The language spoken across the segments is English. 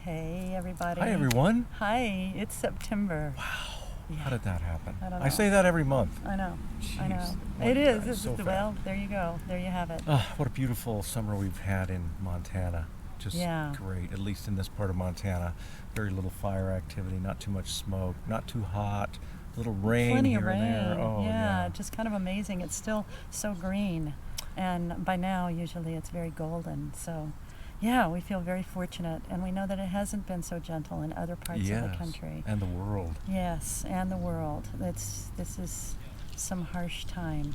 Hey, everybody. Hi, everyone. Hi, it's September. Wow. Yeah. How did that happen? I don't know. I say that every month. I know. I Jeez. know. What It is. time, It's so just, fast. well, there you go. There you have it. What a beautiful summer we've had in Montana. Just Yeah. great, at least in this part of Montana. Very little fire activity, not too much smoke, not too hot, a little rain Plenty here of rain. and there. Oh, yeah. Just kind of amazing. It's still so green. And by now, usually it's very golden. So, yeah, we feel very fortunate. And we know that it hasn't been so gentle in other parts of the country. And the world. Yes, and the world. This is some harsh time.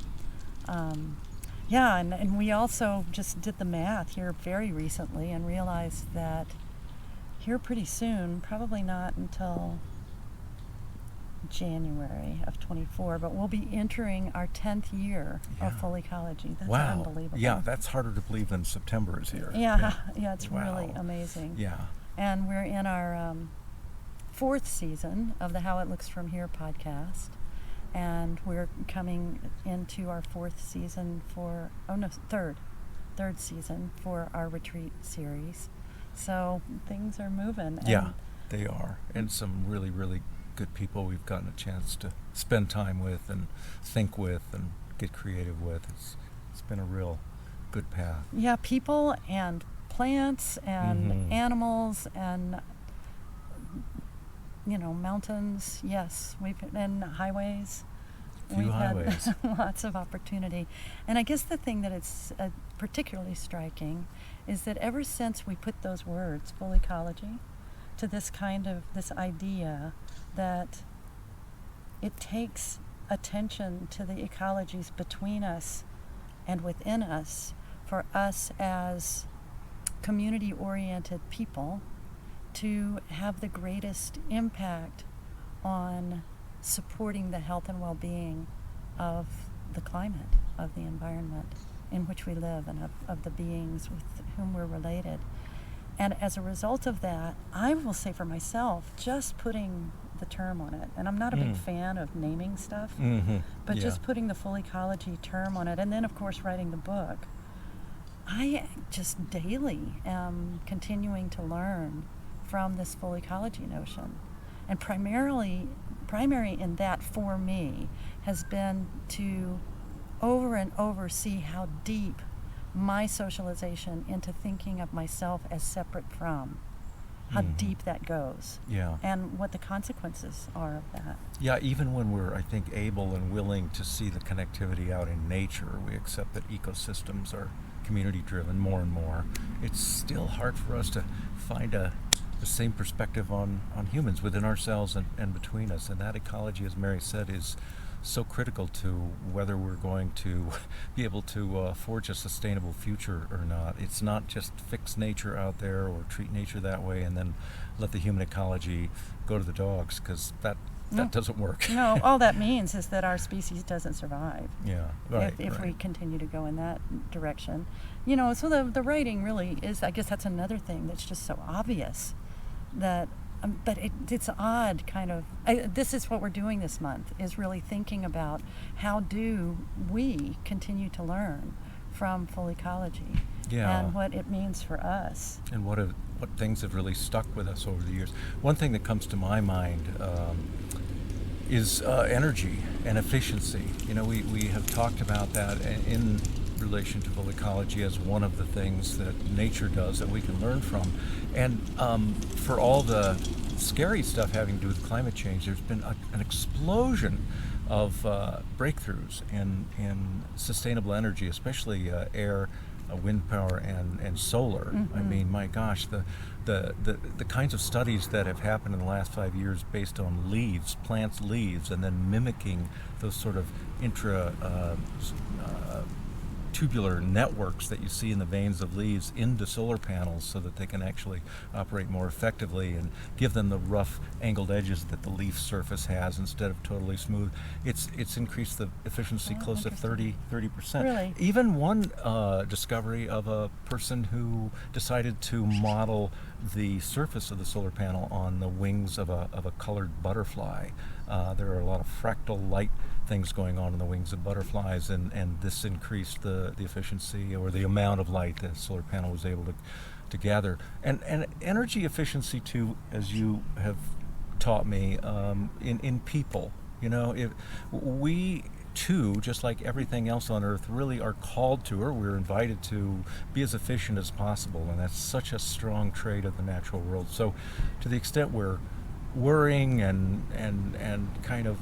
And we also just did the math here very recently and realized that here pretty soon, probably not until January of 24, but we'll be entering our 10th year of full ecology. That's Wow. unbelievable. Yeah, that's harder to believe than September is here. Yeah, it's Wow. really amazing. Yeah. And we're in our fourth season of the How It Looks From Here podcast. And we're coming into our third season for our retreat series. So things are moving. Yeah, they are. And some really, really good people we've gotten a chance to spend time with and think with and get creative with. It's been a real good path. Yeah, people and plants and animals and mountains. Yes, and highways. We've highways. had lots of opportunity. And I guess the thing that is particularly striking is that ever since we put those words, full ecology, to this idea that it takes attention to the ecologies between us and within us for us as community-oriented people to have the greatest impact on supporting the health and well-being of the climate, of the environment in which we live, and of the beings with whom we're related. And as a result of that, I will say for myself, just putting the term on it, and I'm not a big fan of naming stuff, but just putting the full ecology term on it, and then of course writing the book, I just daily am continuing to learn from this full ecology notion. And primary in that for me has been to over and over see how deep my socialization into thinking of myself as separate from, how deep that goes, and what the consequences are of that. Yeah, even when we're, I think, able and willing to see the connectivity out in nature, we accept that ecosystems are community-driven more and more. It's still hard for us to find the same perspective on humans within ourselves and between us. And that ecology, as Mary said, is so critical to whether we're going to be able to forge a sustainable future or not. It's not just fix nature out there or treat nature that way and then let the human ecology go to the dogs, because that doesn't work. No, all that means is that our species doesn't survive. Yeah, right. If we continue to go in that direction. So the writing really is, I guess that's another thing that's just so obvious. That, but it's odd, kind of. This is what we're doing this month, is really thinking about how do we continue to learn from full ecology, and what it means for us, and what things have really stuck with us over the years. One thing that comes to my mind is energy and efficiency. We have talked about that in relation to full ecology as one of the things that nature does that we can learn from. And for all the scary stuff having to do with climate change, there's been an explosion of breakthroughs in sustainable energy, especially air, wind power, and solar. I mean, my gosh, the kinds of studies that have happened in the last 5 years based on plants' leaves, and then mimicking those sort of tubular networks that you see in the veins of leaves into solar panels so that they can actually operate more effectively and give them the rough angled edges that the leaf surface has instead of totally smooth. It's increased the efficiency close to 30%. Really? Even one discovery of a person who decided to model the surface of the solar panel on the wings of a colored butterfly. There are a lot of fractal light things going on in the wings of butterflies, and this increased the efficiency or the amount of light that the solar panel was able to gather. And energy efficiency too, as you have taught me, in people. If we too, just like everything else on Earth, really are called to, or we're invited to, be as efficient as possible, and that's such a strong trait of the natural world. So, to the extent we're worrying and kind of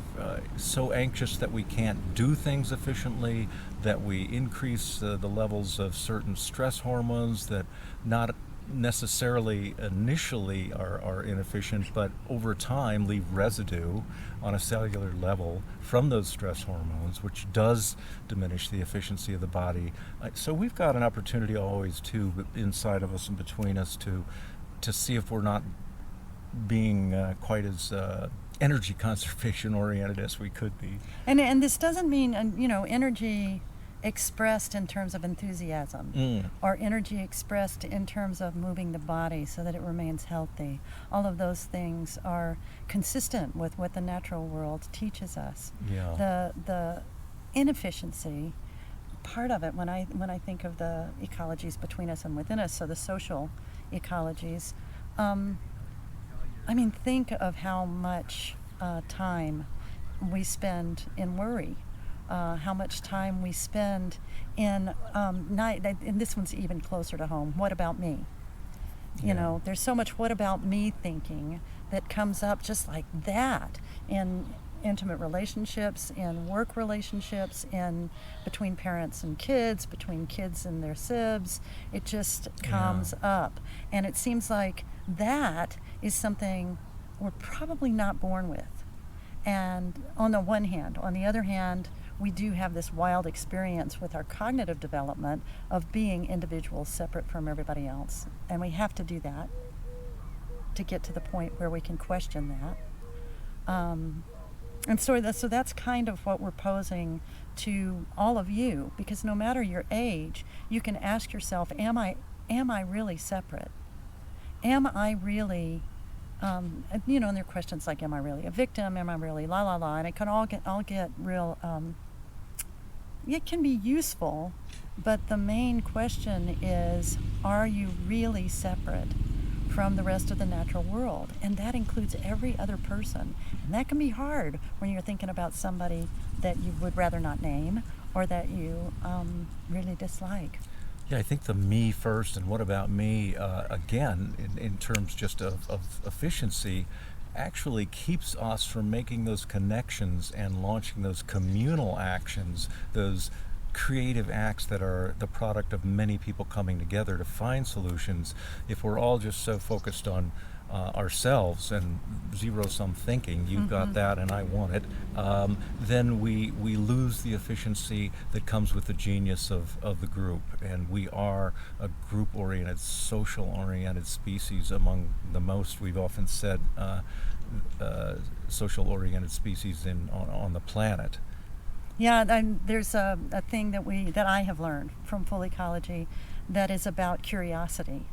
so anxious that we can't do things efficiently, that we increase the levels of certain stress hormones that not necessarily initially are inefficient, but over time leave residue on a cellular level from those stress hormones, which does diminish the efficiency of the body. So we've got an opportunity always too, inside of us and between us, to see if we're not being quite as energy conservation oriented as we could be. And this doesn't mean energy expressed in terms of enthusiasm or energy expressed in terms of moving the body so that it remains healthy. All of those things are consistent with what the natural world teaches us. Yeah. The inefficiency part of it, when I think of the ecologies between us and within us, so the social ecologies, think of how much time we spend in worry, how much time we spend in night, and this one's even closer to home. What about me? There's so much what about me thinking that comes up just like that in intimate relationships, in work relationships, in between parents and kids, between kids and their sibs. It just comes up, and it seems like that is something we're probably not born with. And on the one hand, on the other hand, we do have this wild experience with our cognitive development of being individuals separate from everybody else. And we have to do that to get to the point where we can question that. And so that's kind of what we're posing to all of you, because no matter your age, you can ask yourself, am I really separate? Am I really, and there are questions like, am I really a victim? Am I really la la la? And it can all get real, it can be useful, but the main question is, are you really separate from the rest of the natural world? And that includes every other person. And that can be hard when you're thinking about somebody that you would rather not name or that you really dislike. Yeah, I think the me first and what about me, again, in terms just of efficiency, actually keeps us from making those connections and launching those communal actions, those creative acts that are the product of many people coming together to find solutions. If we're all just so focused on ourselves and zero-sum thinking, you've got that and I want it, then we lose the efficiency that comes with the genius of the group. And we are a group-oriented, social-oriented species, among the most, we've often said, social-oriented species on the planet. Yeah, there's a thing that I have learned from full ecology that is about curiosity.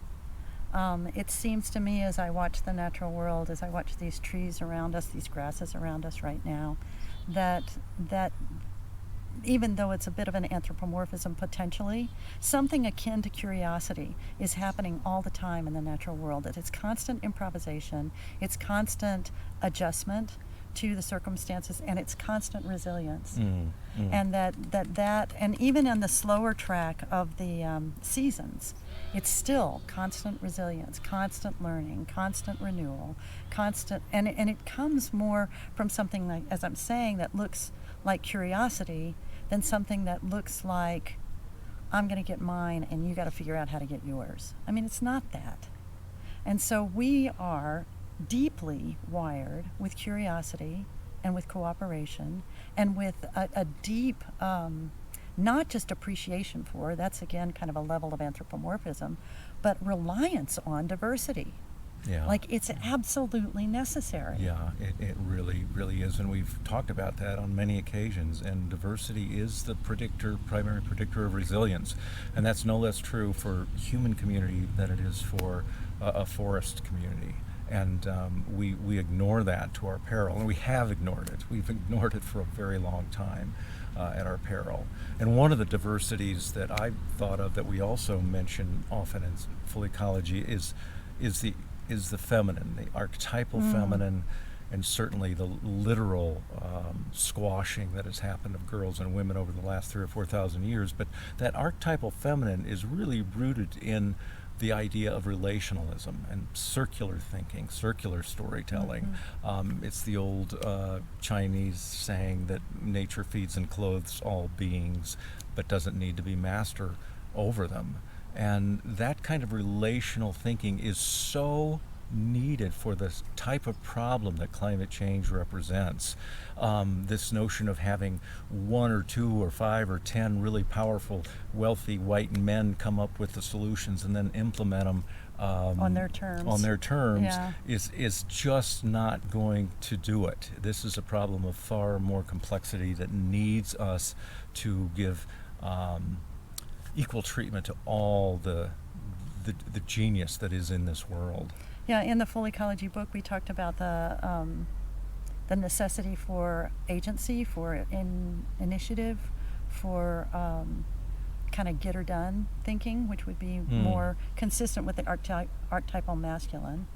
It seems to me, as I watch the natural world, as I watch these trees around us, these grasses around us right now, that even though it's a bit of an anthropomorphism potentially, something akin to curiosity is happening all the time in the natural world. That it's constant improvisation, it's constant adjustment to the circumstances, and it's constant resilience. And that and even in the slower track of the seasons, it's still constant resilience, constant learning, constant renewal, constant, and it comes more from something like, as I'm saying, that looks like curiosity than something that looks like, I'm going to get mine and you got to figure out how to get yours. I mean, it's not that. And so we are deeply wired with curiosity and with cooperation and with a deep, not just appreciation for, that's again kind of a level of anthropomorphism, but reliance on diversity. Yeah. Like it's absolutely necessary. Yeah, it really, really is. And we've talked about that on many occasions. And diversity is the primary predictor of resilience. And that's no less true for human community than it is for a forest community. and we ignore that to our peril, and we have ignored it. We've ignored it for a very long time at our peril. And one of the diversities that I've thought of that we also mention often in full ecology is the feminine, the archetypal feminine, and certainly the literal squashing that has happened of girls and women over the last 3,000 or 4,000 years. But that archetypal feminine is really rooted in the idea of relationalism and circular thinking, circular storytelling. It's the old Chinese saying that nature feeds and clothes all beings, but doesn't need to be master over them. And that kind of relational thinking is so needed for this type of problem that climate change represents. This notion of having 1 or 2 or 5 or 10 really powerful, wealthy white men come up with the solutions and then implement them on their terms. Yeah. is just not going to do it. This is a problem of far more complexity that needs us to give equal treatment to all the genius that is in this world. Yeah, in the Full Ecology book, we talked about the necessity for agency, for initiative, for kind of get her done thinking, which would be more consistent with the archetypal masculine.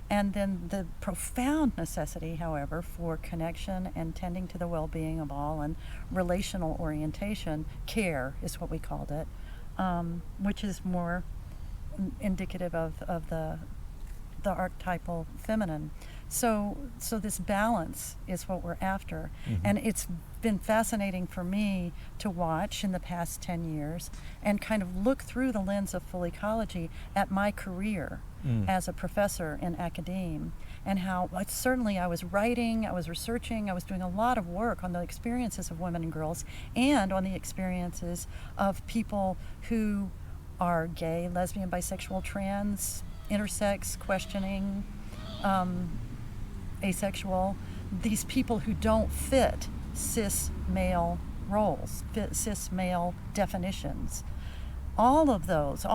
And then the profound necessity, however, for connection and tending to the well-being of all, and relational orientation, care is what we called it, which is more indicative of the archetypal feminine. So this balance is what we're after. And it's been fascinating for me to watch in the past 10 years and kind of look through the lens of full ecology at my career as a professor in academia, and how certainly I was writing, I was researching, I was doing a lot of work on the experiences of women and girls, and on the experiences of people who are gay, lesbian, bisexual, trans, intersex, questioning, asexual, these people who don't fit cis male roles, fit cis male definitions. All of those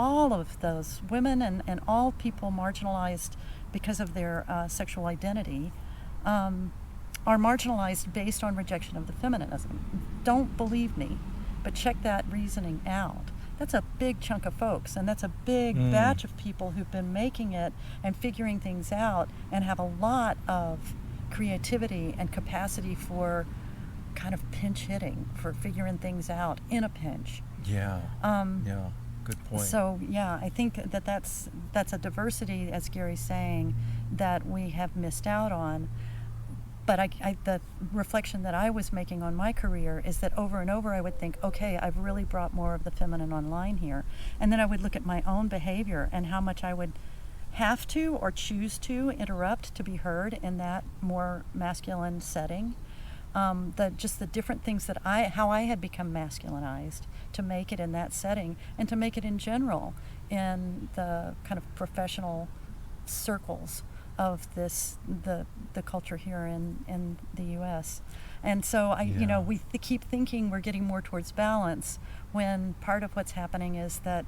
women and all people marginalized because of their sexual identity are marginalized based on rejection of the feminism. Don't believe me, but check that reasoning out. That's a big chunk of folks, and that's a big batch of people who've been making it and figuring things out and have a lot of creativity and capacity for kind of pinch hitting, for figuring things out in a pinch. Yeah, good point. So yeah, I think that's a diversity, as Gary's saying, that we have missed out on. But the reflection that I was making on my career is that over and over I would think, okay, I've really brought more of the feminine online here. And then I would look at my own behavior and how much I would have to or choose to interrupt to be heard in that more masculine setting. Just the different things that how I had become masculinized to make it in that setting, and to make it in general in the kind of professional circles of the culture here in the U.S. And so we keep thinking we're getting more towards balance, when part of what's happening is that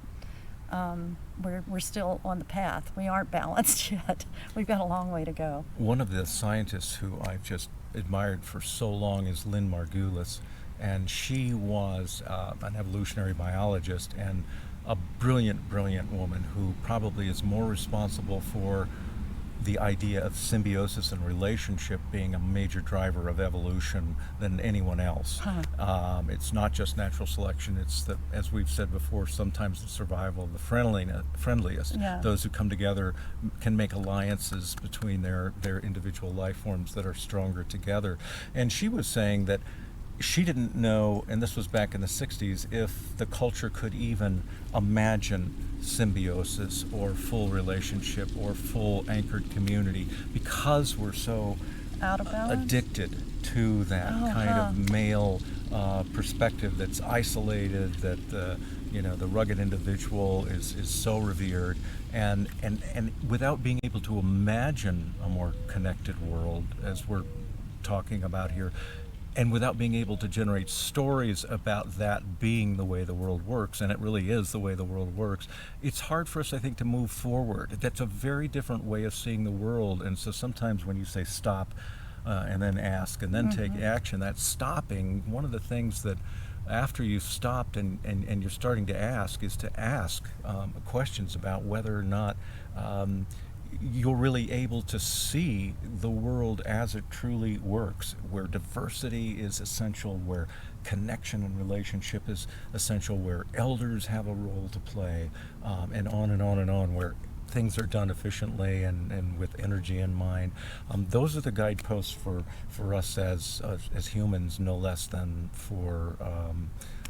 we're still on the path. We aren't balanced yet. We've got a long way to go. One of the scientists who I've just admired for so long is Lynn Margulis, and she was an evolutionary biologist and a brilliant woman who probably is more responsible for the idea of symbiosis and relationship being a major driver of evolution than anyone else. It's not just natural selection, it's as we've said before, sometimes the survival of the friendliest. Yeah. Those who come together can make alliances between their individual life forms that are stronger together. And she was saying that she didn't know, and this was back in the 60s, if the culture could even imagine symbiosis or full relationship or full anchored community, because we're so out of balance, addicted to that kind of male perspective that's isolated, that the rugged individual is so revered, and without being able to imagine a more connected world, as we're talking about here. and without being able to generate stories about that being the way the world works, and it really is the way the world works, it's hard for us, I think, to move forward. That's a very different way of seeing the world, and so sometimes when you say stop and then ask and then take action, that stopping, one of the things that after you've stopped and you're starting to ask is to ask questions about whether or not you're really able to see the world as it truly works, where diversity is essential, where connection and relationship is essential, where elders have a role to play, and on and on and on, where things are done efficiently and with energy in mind. Those are the guideposts for us as humans, no less than for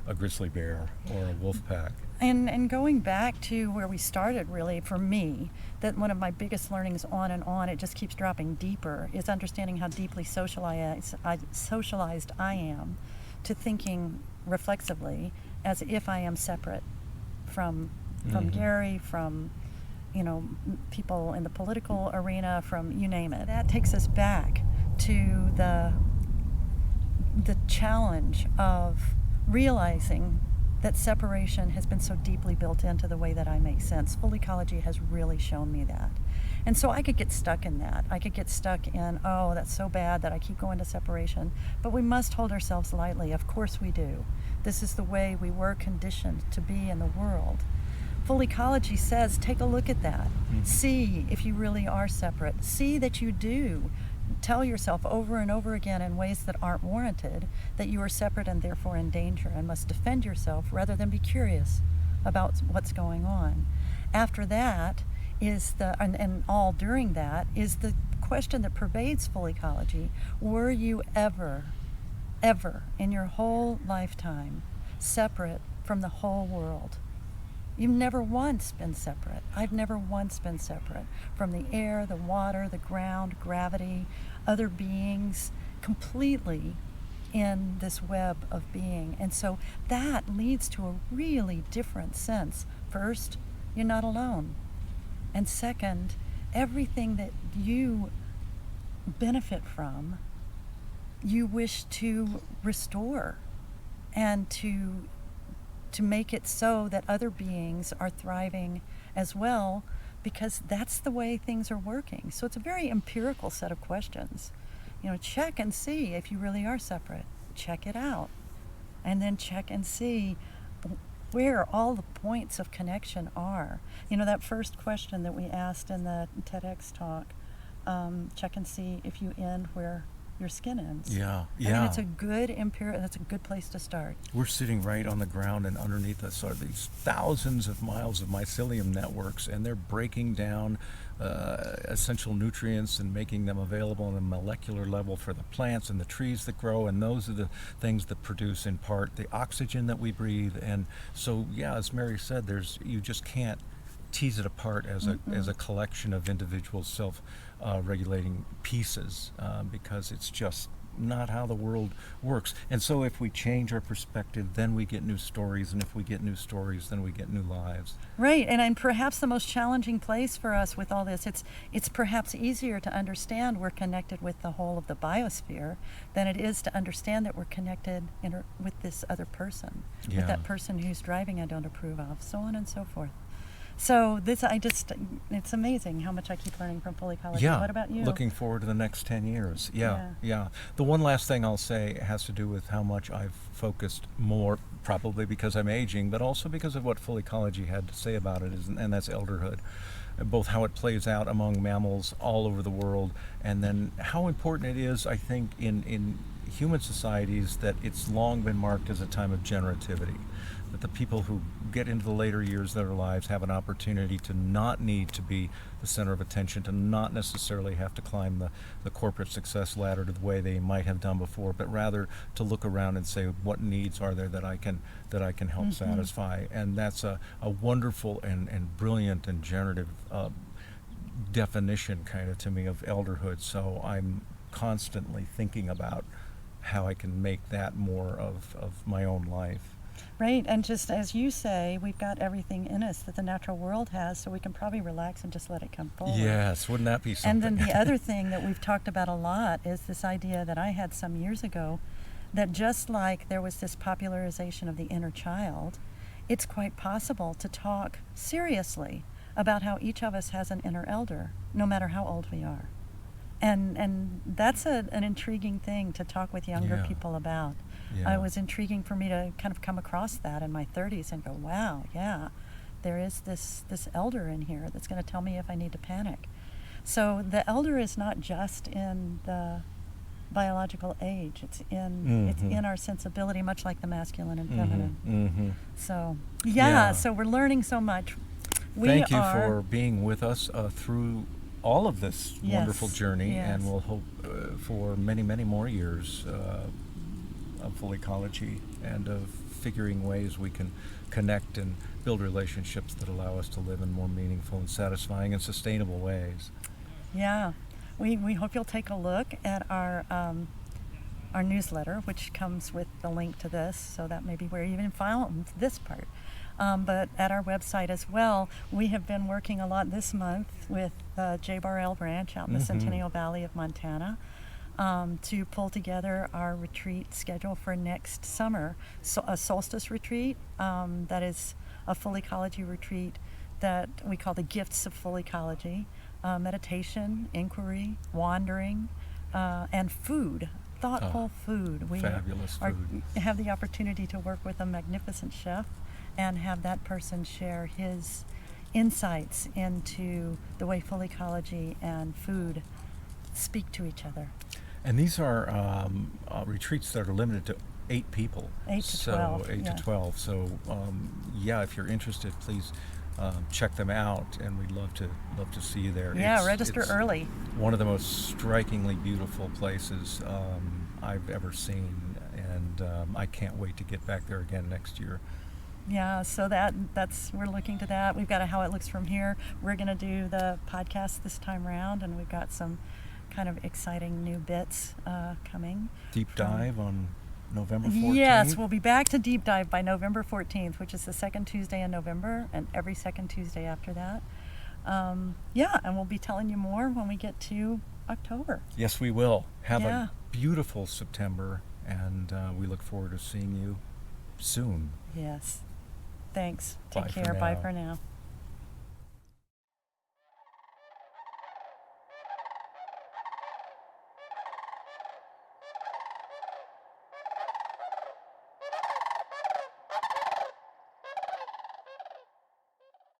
a grizzly bear or a wolf pack. And going back to where we started, really, for me, that one of my biggest learnings on and on, it just keeps dropping deeper, is understanding how deeply socialized I am to thinking reflexively as if I am separate from Gary, from people in the political arena, from you name it. That takes us back to the challenge of realizing that separation has been so deeply built into the way that I make sense. Full ecology has really shown me that. And so I could get stuck in that. I could get stuck in, oh, that's so bad that I keep going to separation. But we must hold ourselves lightly. Of course we do. This is the way we were conditioned to be in the world. Full ecology says, take a look at that. See if you really are separate. See that you do. Tell yourself over and over again in ways that aren't warranted that you are separate and therefore in danger and must defend yourself rather than be curious about what's going on. After that is and all during that is the question that pervades full ecology. Were you ever in your whole lifetime separate from the whole world? You've never once been separate. I've never once been separate from the air, the water, the ground, gravity, other beings, completely in this web of being. And so that leads to a really different sense. First, you're not alone. And second, everything that you benefit from, you wish to restore and to make it so that other beings are thriving as well, because that's the way things are working. So it's a very empirical set of questions. Check and see if you really are separate. Check it out. And then check and see where all the points of connection are. That first question that we asked in the TEDx talk, check and see if you end where your skin ends. Yeah. I mean, it's a good that's a good place to start. We're sitting right on the ground, and underneath us are these thousands of miles of mycelium networks, and they're breaking down essential nutrients and making them available on a molecular level for the plants and the trees that grow, and those are the things that produce in part the oxygen that we breathe. And so, yeah, as Mary said, you just can't tease it apart as a collection of individual self-regulating pieces, because it's just not how the world works. And so if we change our perspective, then we get new stories, and if we get new stories, then we get new lives. Right, and perhaps the most challenging place for us with all this, it's perhaps easier to understand we're connected with the whole of the biosphere than it is to understand that we're connected with this other person, with that person whose driving I don't approve of, so on and so forth. So it's amazing how much I keep learning from Full Ecology. Yeah. What about you? Looking forward to the next 10 years. Yeah. The one last thing I'll say has to do with how much I've focused more, probably because I'm aging, but also because of what Full Ecology had to say about it, and that's elderhood. Both how it plays out among mammals all over the world, and then how important it is, I think, in human societies, that it's long been marked as a time of generativity. That the people who get into the later years of their lives have an opportunity to not need to be the center of attention, to not necessarily have to climb the corporate success ladder to the way they might have done before, but rather to look around and say, what needs are there that I can help satisfy? And that's a wonderful and brilliant and generative definition, kind of, to me, of elderhood. So I'm constantly thinking about how I can make that more of my own life. Right, and just as you say, we've got everything in us that the natural world has, so we can probably relax and just let it come forward. Yes, wouldn't that be something? And then the other thing that we've talked about a lot is this idea that I had some years ago that just like there was this popularization of the inner child, it's quite possible to talk seriously about how each of us has an inner elder, no matter how old we are. And that's an intriguing thing to talk with younger Yeah. people about. Yeah. It was intriguing for me to kind of come across that in my 30s and go, wow, yeah, there is this elder in here that's going to tell me if I need to panic. So the elder is not just in the biological age. It's in our sensibility, much like the masculine and feminine. Mm-hmm. So Yeah. so we're learning so much. Thank you for being with us through all of this Yes, wonderful journey, yes. and we'll hope for many, many more years of full ecology and of figuring ways we can connect and build relationships that allow us to live in more meaningful and satisfying and sustainable ways. Yeah, we hope you'll take a look at our newsletter, which comes with the link to this, so that may be where you even found this part. But at our website as well, we have been working a lot this month with J. Barrell Ranch out in the Centennial Valley of Montana to pull together our retreat schedule for next summer. So a solstice retreat that is a full ecology retreat that we call the Gifts of Full Ecology. Meditation, inquiry, wandering, and food, thoughtful food. We Fabulous food. have the opportunity to work with a magnificent chef and have that person share his insights into the way full ecology and food speak to each other. And these are retreats that are limited to 8 people. 8 to 12. So 8 yeah. to 12. So yeah, if you're interested, please check them out, and we'd love to see you there. Yeah, register it's early. One of the most strikingly beautiful places I've ever seen, and I can't wait to get back there again next year. Yeah, so that's we're looking to that. We've got a How It Looks From Here. We're going to do the podcast this time around, and we've got some kind of exciting new bits coming. Deep dive on November 14th? Yes, we'll be back to Deep Dive by November 14th, which is the second Tuesday in November, and every second Tuesday after that. Yeah, and we'll be telling you more when we get to October. Yes, we will. Have Yeah. a beautiful September, and we look forward to seeing you soon. Yes. Thanks. Bye Take for care. Bye now. for now.